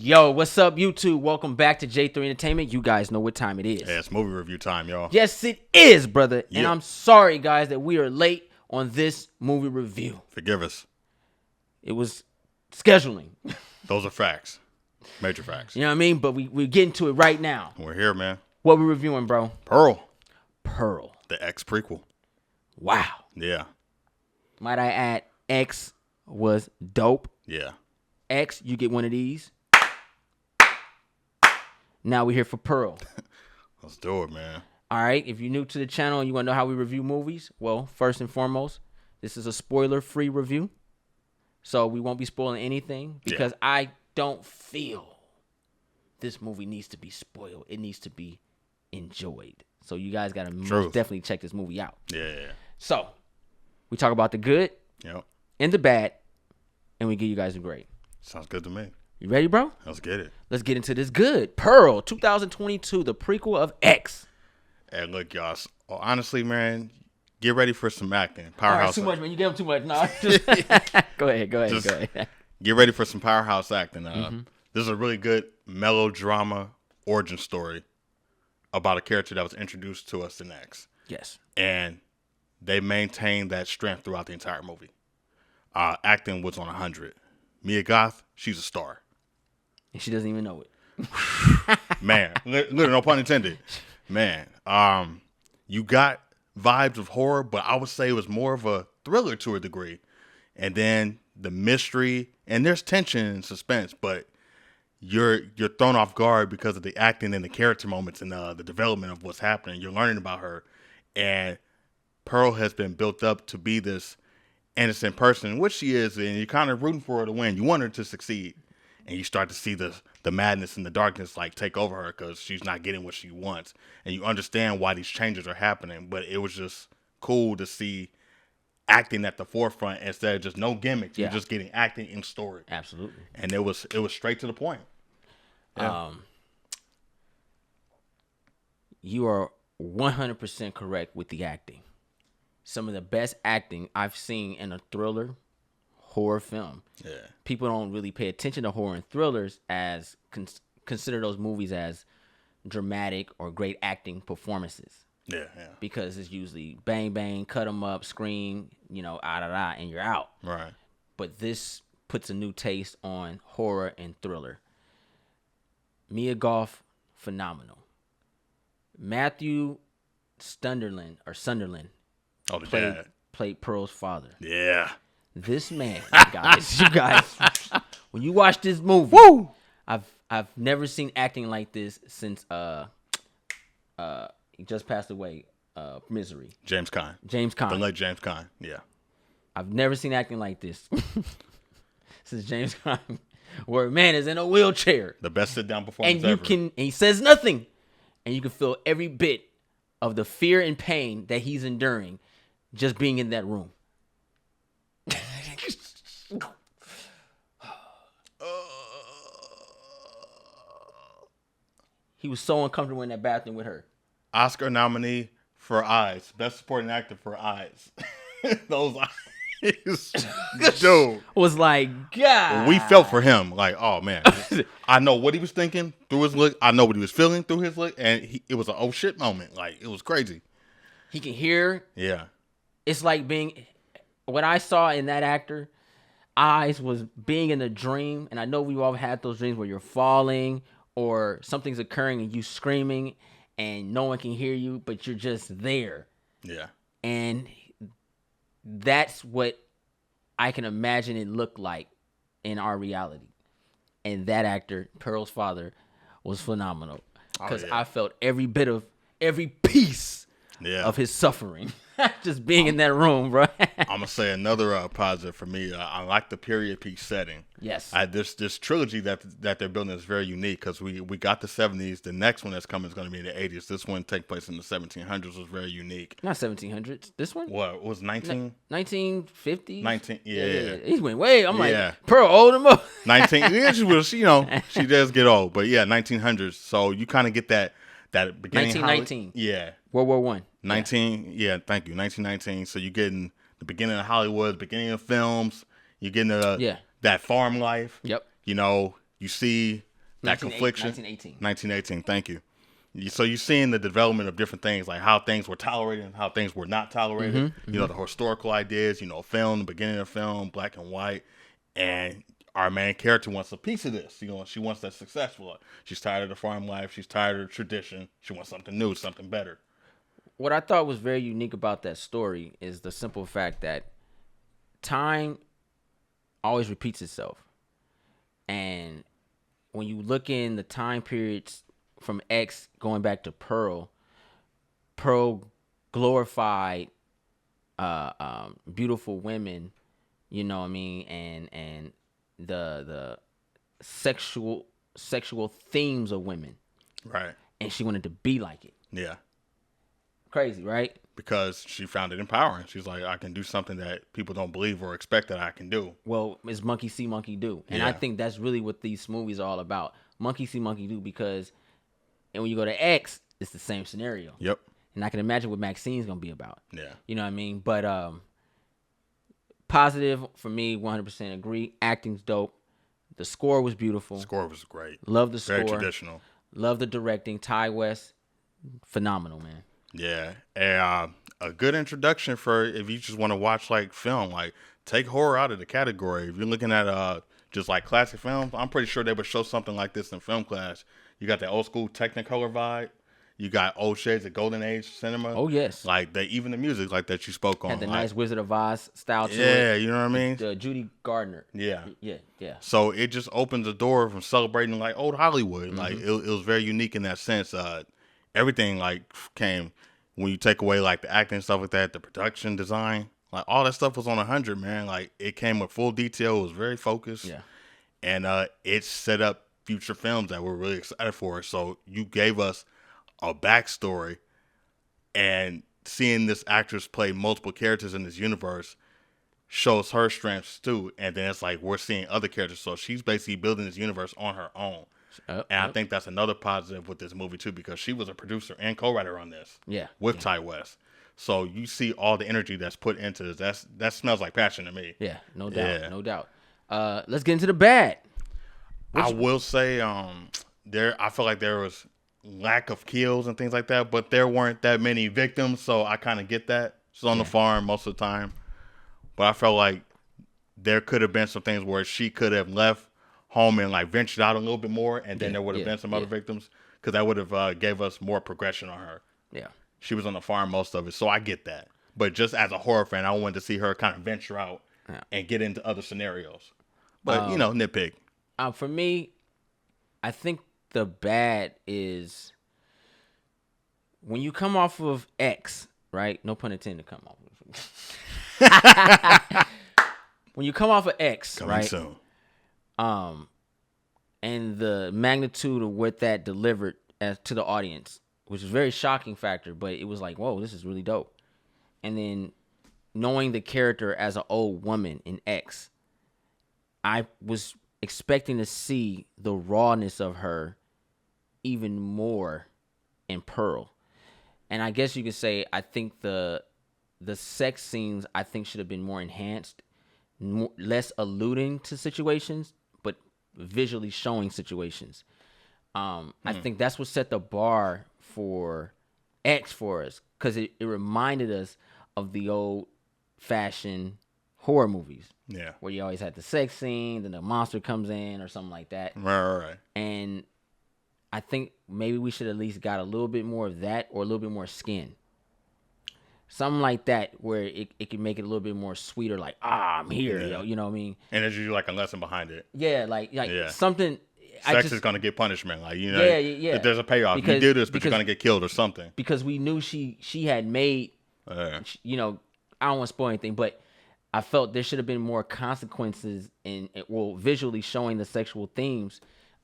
Yo, what's up, YouTube? Welcome back to J3 Entertainment. You guys know what time it is. Yeah, it's movie review time, y'all. Yes, it is, brother. Yeah. And I'm sorry, guys, that we are late on this movie review. Forgive us. It was scheduling. Those are facts. Major facts. You know what I mean? But we're getting to it right now. We're here, man. What we reviewing, bro? Pearl. The X prequel. Wow. Yeah. Might I add, X was dope. Yeah. X, you get one of these. Now we're here for Pearl. Let's do it, man. All right. If you're new to the channel and you want to know how we review movies, well, first and foremost, this is a spoiler-free review. So we won't be spoiling anything because I don't feel this movie needs to be spoiled. It needs to be enjoyed. So you guys got to most definitely check this movie out. Yeah. So we talk about the good and the bad, and we give you guys a grade. Sounds good to me. You ready, bro? Let's get it. Let's get into this good. Pearl, 2022, the prequel of X. And look, y'all, honestly, man, get ready for some acting. Powerhouse. All right, too much, man. You gave him too much. No. Go ahead. Get ready for some powerhouse acting. This is a really good melodrama origin story about a character that was introduced to us in X. Yes. And they maintained that strength throughout the entire movie. Acting was on 100. Mia Goth, she's a star. And she doesn't even know it. Man, no pun intended. Man, you got vibes of horror, but I would say it was more of a thriller to a degree. And then the mystery, and there's tension and suspense, but you're thrown off guard because of the acting and the character moments and the development of what's happening. You're learning about her, and Pearl has been built up to be this innocent person, which she is, and you're kind of rooting for her to win. You want her to succeed, and you start to see the madness and the darkness like take over her because she's not getting what she wants, and you understand why these changes are happening. But it was just cool to see acting at the forefront instead of just no gimmicks. You're just getting acting in story. Absolutely. And it was straight to the point. Yeah. You are 100% correct with the acting. Some of the best acting I've seen in a thriller horror film. Yeah. People don't really pay attention to horror and thrillers as consider those movies as dramatic or great acting performances. Yeah. Because it's usually bang, bang, cut them up, scream, and you're out. Right. But this puts a new taste on horror and thriller. Mia Goth, phenomenal. Matthew Sunderland played Pearl's father. Yeah. This man, you guys, when you watch this movie, I've never seen acting like this since he just passed away, Misery. James Caan. The late James Caan. Yeah. I've never seen acting like this since James Caan, where a man is in a wheelchair. The best sit down performance and ever. And he says nothing, and you can feel every bit of the fear and pain that he's enduring just being in that room. He was so uncomfortable in that bathroom with her. Oscar nominee for Eyes. Best supporting actor for Eyes. Those eyes. Dude. Was like, God. We felt for him. Like, oh, man. I know what he was thinking through his look. I know what he was feeling through his look. And it was an oh shit moment. Like, it was crazy. He can hear. Yeah. It's like what I saw in that actor, Eyes, was being in a dream. And I know we've all had those dreams where you're falling or something's occurring and you screaming and no one can hear you, but you're just there. Yeah. And that's what I can imagine it looked like in our reality. And that actor, Pearl's father, was phenomenal. Because I felt every piece of his suffering. Just being in that room, bro. I'm going to say another positive for me. I like the period piece setting. Yes. This trilogy that they're building is very unique because we got the 70s. The next one that's coming is going to be in the 80s. This one take place in the 1700s. Was very unique. Not 1700s. This one? What? Was 1950s? 19, yeah. He went way. I'm like, Pearl, old him up. 19, yeah, she was, she does get old. But yeah, 1900s. So you kind of get that beginning. 1919. Yeah. World War I. 19, yeah, thank you. 1919. So you're getting the beginning of Hollywood, the beginning of films. You're getting that farm life. Yep. You see that confliction. 1918. 1918. Thank you. So you're seeing the development of different things, like how things were tolerated and how things were not tolerated. You know, the historical ideas, film, the beginning of film, black and white. And our main character wants a piece of this. She wants that successful. She's tired of the farm life. She's tired of the tradition. She wants something new, something better. What I thought was very unique about that story is the simple fact that time always repeats itself. And when you look in the time periods from X going back to Pearl glorified beautiful women, you know what I mean, and the sexual themes of women. Right. And she wanted to be like it. Yeah. Crazy, right? Because she found it empowering. She's like, I can do something that people don't believe or expect that I can do. Well, it's monkey see, monkey do. And I think that's really what these movies are all about. Monkey see, monkey do, because and when you go to X, it's the same scenario. Yep. And I can imagine what Maxine's going to be about. Yeah. You know what I mean? But positive for me, 100% agree. Acting's dope. The score was beautiful. The score was great. Love the score. Very traditional. Love the directing. Ty West, phenomenal, man. Yeah. And a good introduction for if you just want to watch like film, like take horror out of the category. If you're looking at just like classic films, I'm pretty sure they would show something like this in film class. You got that old school Technicolor vibe. You got old shades of golden age cinema. Oh yes, like even the music like that you spoke on had the like, nice Wizard of Oz style to it. Yeah, you know what I mean. Judy Gardner. Yeah. So it just opens the door from celebrating like old Hollywood. Like it was very unique in that sense. Everything like came when you take away like the acting and stuff like that, the production design, like all that stuff was on 100, man. Like it came with full detail. It was very focused. Yeah, and it set up future films that we're really excited for. So you gave us a backstory, and seeing this actress play multiple characters in this universe shows her strengths too. And then it's like we're seeing other characters, so she's basically building this universe on her own. I think that's another positive with this movie too, because she was a producer and co-writer on this. With Ty West. So you see all the energy that's put into this. That smells like passion to me. Yeah, no doubt. Let's get into the bad. I will say, I feel like there was lack of kills and things like that, but there weren't that many victims, so I kind of get that. She's on the farm most of the time, but I felt like there could have been some things where she could have left home and like ventured out a little bit more, and then there would have been some other victims, because that would have gave us more progression on her. Yeah, she was on the farm most of it, so I get that. But just as a horror fan, I wanted to see her kind of venture out and get into other scenarios. But nitpick. For me, I think the bad is when you come off of X, right? No pun intended, come off of when you come off of X, coming right? Soon. And the magnitude of what that delivered to the audience, which is a very shocking factor, but it was like, whoa, this is really dope. And then knowing the character as an old woman in X, I was expecting to see the rawness of her even more in Pearl. And I guess you could say I think the sex scenes I think should have been more enhanced, less alluding to situations, but visually showing situations. I think that's what set the bar for X for us, because it reminded us of the old fashioned horror movies. Yeah. Where you always had the sex scene, then the monster comes in or something like that. Right. And I think maybe we should at least got a little bit more of that, or a little bit more skin. Something like that, where it can make it a little bit more sweeter, like, I'm here, you know what I mean? And there's usually like a lesson behind it. Yeah, something. Sex is going to get punishment. Like, if there's a payoff. You do this, but you're going to get killed or something. Because we knew she had made, I don't want to spoil anything, but I felt there should have been more consequences visually showing the sexual themes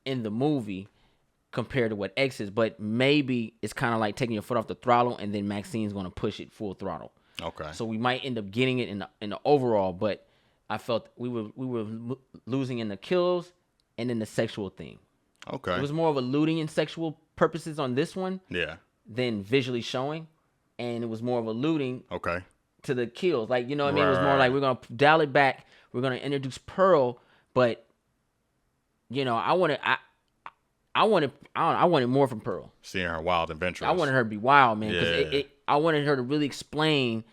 in the movie compared to what X is. But maybe it's kind of like taking your foot off the throttle, and then Maxine's going to push it full throttle. Okay. So we might end up getting it in the overall, but I felt we were losing in the kills and in the sexual theme. Okay. It was more of a looting and sexual purposes on this one. Yeah. Than visually showing, and it was more of a looting. Okay. To the kills, like, you know what I mean? It was more like, we're gonna dial it back. We're gonna introduce Pearl, but I wanted more from Pearl. Seeing her wild adventures. I wanted her to be wild, man, because Yeah. I wanted her to really explain,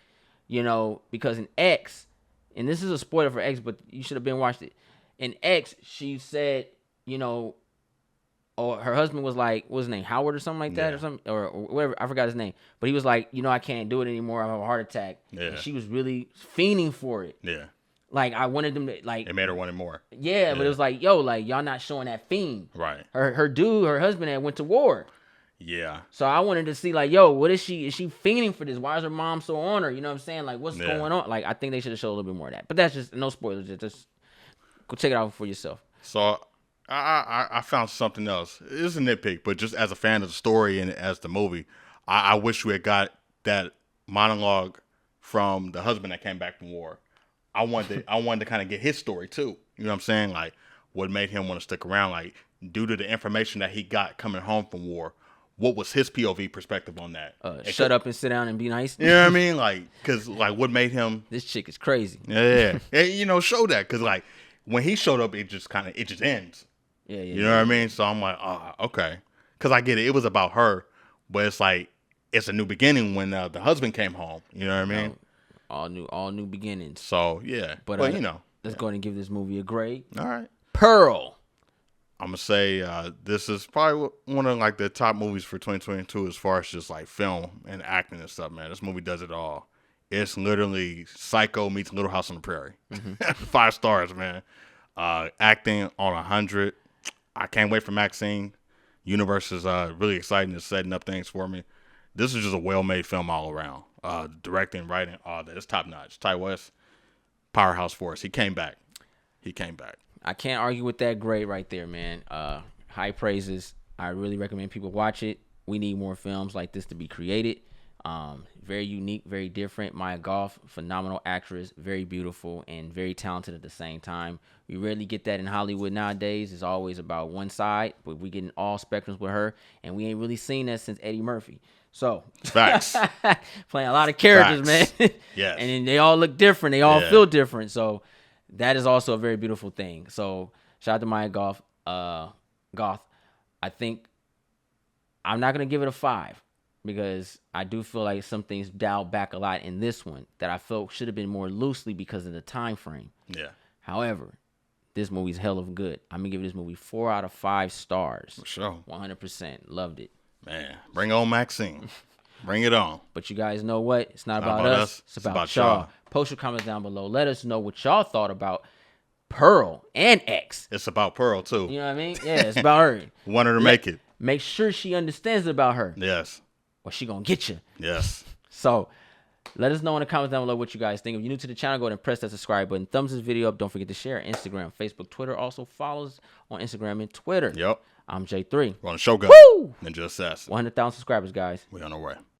because in X, and this is a spoiler for X, but you should have been watched it. In X, she said, or her husband was like, what's his name, Howard or something like that, or something, or whatever. I forgot his name, but he was like, I can't do it anymore. I have a heart attack. Yeah. And she was really fiending for it. Yeah. Like I wanted them to like. It made her want it more. Yeah, but it was like, y'all not showing that fiend. Right. Her husband had went to war. Yeah. So I wanted to see like, what is she? Is she fiending for this? Why is her mom so on her? You know what I'm saying? Like, what's going on? Like, I think they should have showed a little bit more of that. But that's just no spoilers. Just go check it out for yourself. So I found something else. It's a nitpick, but just as a fan of the story and as the movie, I wish we had got that monologue from the husband that came back from war. I wanted to kind of get his story too. You know what I'm saying? Like, what made him want to stick around? Like, due to the information that he got coming home from war, what was his POV perspective on that? Shut up and sit down and be nice. You know what I mean? Like, because like, what made him? This chick is crazy. Yeah, and, show that, because like when he showed up, it just ends. Yeah. You know what I mean? So I'm like, okay, because I get it. It was about her, but it's like it's a new beginning when the husband came home. You know what I mean? All new beginnings. So yeah, but let's go ahead and give this movie a grade. All right, Pearl. I'm gonna say this is probably one of like the top movies for 2022 as far as just like film and acting and stuff. Man, this movie does it all. It's literally Psycho meets Little House on the Prairie. 5 stars, man. Acting on 100. I can't wait for Maxine. Universe is really exciting and setting up things for me. This is just a well-made film all around. Directing, writing, all that. It's top notch. Ty West, powerhouse for us. He came back. I can't argue with that grade right there, man. High praises. I really recommend people watch it. We need more films like this to be created. Very unique, very different. Maya Goth, phenomenal actress, very beautiful and very talented at the same time. We rarely get that in Hollywood nowadays. It's always about one side, but we getting all spectrums with her, and we ain't really seen that since Eddie Murphy. So facts. Playing a lot of characters, facts. man. Yes. And then they all look different. They all feel different. So that is also a very beautiful thing. So shout out to Maya Goth. I think I'm not gonna give it a 5 because I do feel like some things dialed back a lot in this one that I felt should have been more loosely because of the time frame. Yeah. However, this movie's hell of good. I'm gonna give this movie 4 out of 5 stars. For sure. 100%. Loved it. Man, bring on Maxine. Bring it on. But you guys know what? It's not about us. It's about y'all. Post your comments down below. Let us know what y'all thought about Pearl and X. It's about Pearl, too. You know what I mean? Yeah, it's about her. Want her to make it. Make sure she understands about her. Yes. Or she gonna get you. Yes. So, let us know in the comments down below what you guys think. If you're new to the channel, go ahead and press that subscribe button. Thumbs this video up. Don't forget to share Instagram, Facebook, Twitter. Also, follow us on Instagram and Twitter. Yep. I'm J3. We're on the Shogun. Woo! Ninja Assassin. 100,000 subscribers, guys. We on our way.